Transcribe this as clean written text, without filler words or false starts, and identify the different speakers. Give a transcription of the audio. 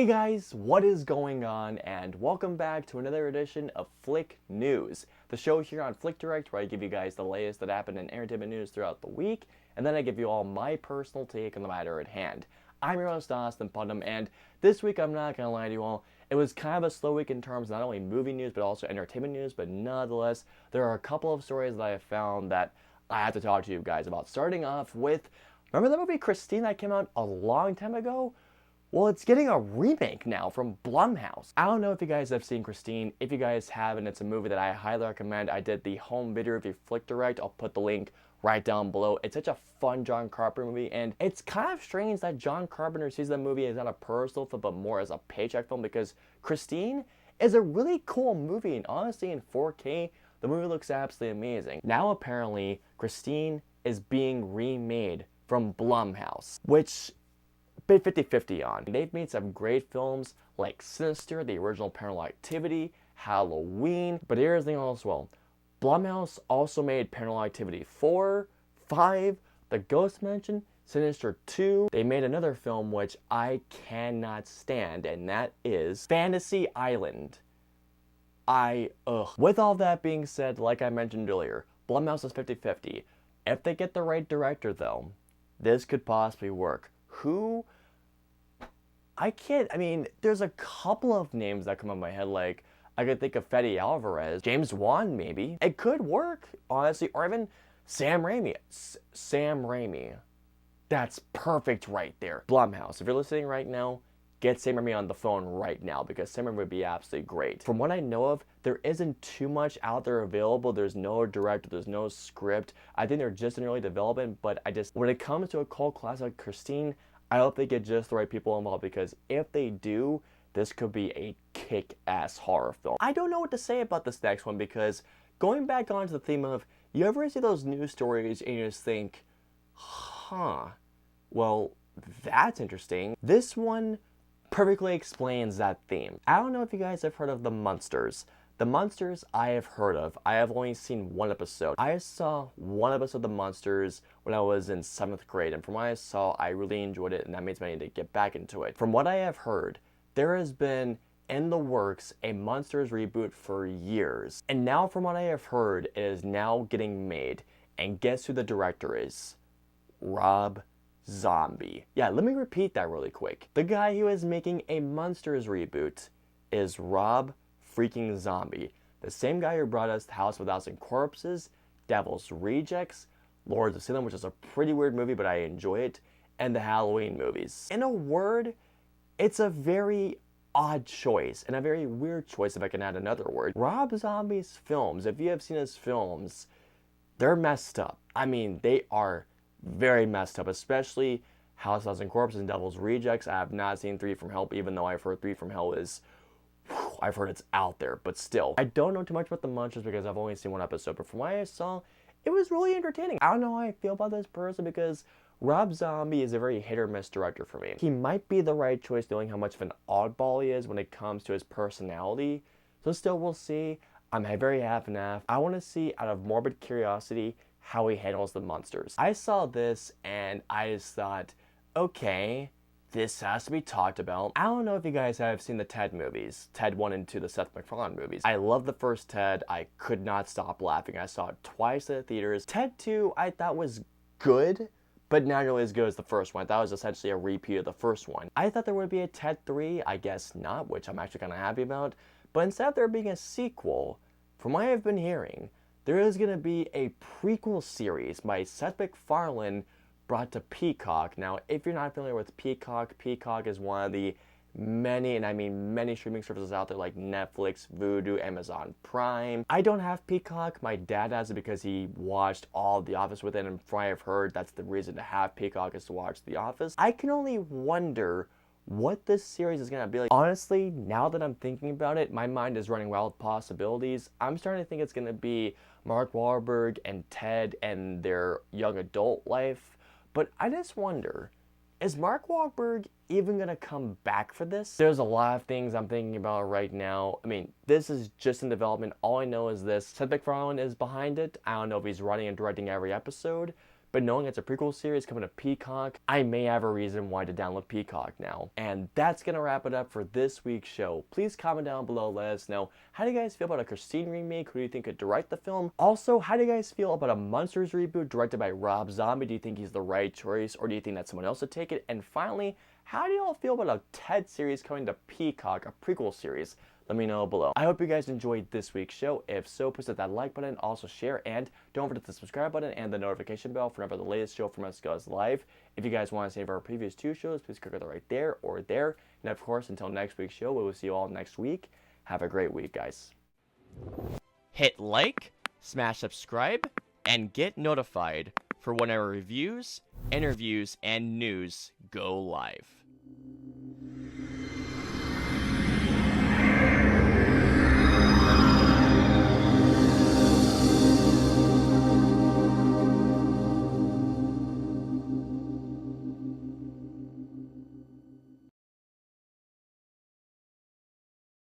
Speaker 1: Hey guys, what is going on? And welcome back to another edition of Flick News, the show here on Flick Direct where I give you guys the latest that happened in entertainment news throughout the week, and then I give you all my personal take on the matter at hand. I'm your host, Austin Putnam, and this week, I'm not gonna lie to you all, it was kind of a slow week in terms of not only movie news but also entertainment news, but nonetheless, there are a couple of stories that I have found that I have to talk to you guys about. Starting off with, remember the movie Christine that came out a long time ago? Well, it's getting a remake now from Blumhouse. I don't know if you guys have seen Christine. If you guys haven't, it's a movie that I highly recommend. I did the home video review Flick Direct. I'll put the link right down below. It's such a fun John Carpenter movie, and it's kind of strange that John Carpenter sees the movie as not a personal film, but more as a paycheck film, because Christine is a really cool movie, and honestly, in 4K, the movie looks absolutely amazing. Now, apparently, Christine is being remade from Blumhouse, which bit 50-50 on. They've made some great films like Sinister, the original Paranormal Activity, Halloween, but here's the thing as well. Blumhouse also made Paranormal Activity 4, 5, The Ghost Mansion, Sinister 2. They made another film which I cannot stand, and that is Fantasy Island. With all that being said, like I mentioned earlier, Blumhouse is 50-50. If they get the right director though, this could possibly work. Who? There's a couple of names that come up in my head, like, I could think of Fede Alvarez, James Wan maybe. It could work, honestly, or even Sam Raimi. Sam Raimi. That's perfect right there. Blumhouse, if you're listening right now, get Sam Raimi on the phone right now, because Sam Raimi would be absolutely great. From what I know of, there isn't too much out there available. There's no director, there's no script. I think they're just in early development, but when it comes to a cult classic like Christine, I hope they get just the right people involved, because if they do, this could be a kick-ass horror film. I don't know what to say about this next one, because going back onto the theme of, you ever see those news stories and you just think, well, that's interesting. This one perfectly explains that theme. I don't know if you guys have heard of The Munsters. The Monsters I have heard of. I have only seen one episode. I saw one episode of The Monsters when I was in 7th grade, and from what I saw, I really enjoyed it, and that means I need to get back into it. From what I have heard, there has been in the works a Monsters reboot for years, and now from what I have heard, it is now getting made, and guess who the director is? Rob Zombie. Yeah, let me repeat that really quick. The guy who is making a Monsters reboot is Rob freaking Zombie, the same guy who brought us House of a Thousand Corpses, Devil's Rejects, Lords of Salem, which is a pretty weird movie, but I enjoy it, and the Halloween movies. In a word, it's a very odd choice, and a very weird choice if I can add another word. Rob Zombie's films, if you have seen his films, they're messed up. I mean, they are very messed up, especially House of a Thousand Corpses and Devil's Rejects. I have not seen 3 from Hell, even though I've heard 3 from Hell is, I've heard it's out there, but still. I don't know too much about The Munsters because I've only seen one episode, but from what I saw, it was really entertaining. I don't know how I feel about this person, because Rob Zombie is a very hit or miss director for me. He might be the right choice knowing how much of an oddball he is when it comes to his personality, so still we'll see. I'm very half and half. I want to see, out of morbid curiosity, how he handles The Monsters. I saw this and I just thought, okay, this has to be talked about. I don't know if you guys have seen the Ted movies, Ted 1 and 2, the Seth MacFarlane movies. I love the first Ted. I could not stop laughing. I saw it twice at the theaters. Ted 2 I thought was good, but not nearly as good as the first one. That was essentially a repeat of the first one. I thought there would be a Ted 3, I guess not, which I'm actually kind of happy about. But instead of there being a sequel, from what I've been hearing, there is going to be a prequel series by Seth MacFarlane brought to Peacock. Now, if you're not familiar with Peacock, Peacock is one of the many, and I mean many, streaming services out there like Netflix, Vudu, Amazon Prime. I don't have Peacock. My dad has it because he watched all of The Office with it, and from what I've heard, that's the reason to have Peacock, is to watch The Office. I can only wonder what this series is going to be like. Honestly, now that I'm thinking about it, my mind is running wild possibilities. I'm starting to think it's going to be Mark Wahlberg and Ted and their young adult life. But I just wonder, is Mark Wahlberg even going to come back for this? There's a lot of things I'm thinking about right now. I mean, this is just in development. All I know is this. Seth MacFarlane is behind it. I don't know if he's writing and directing every episode, but knowing it's a prequel series coming to Peacock, I may have a reason why to download Peacock now. And that's gonna wrap it up for this week's show. Please comment down below, let us know, how do you guys feel about a Christine remake? Who do you think could direct the film? Also, how do you guys feel about a Monsters reboot directed by Rob Zombie? Do you think he's the right choice, or do you think that someone else would take it? And finally, how do y'all feel about a Ted series coming to Peacock, a prequel series? Let me know below. I hope you guys enjoyed this week's show. If so, please hit that like button, also share, and don't forget the subscribe button and the notification bell for whenever the latest show from us goes live. If you guys want to save our previous 2 shows, please click either right there or there. And of course, until next week's show, we will see you all next week. Have a great week, guys. Hit like, smash subscribe, and get notified for whenever reviews, interviews, and news go live.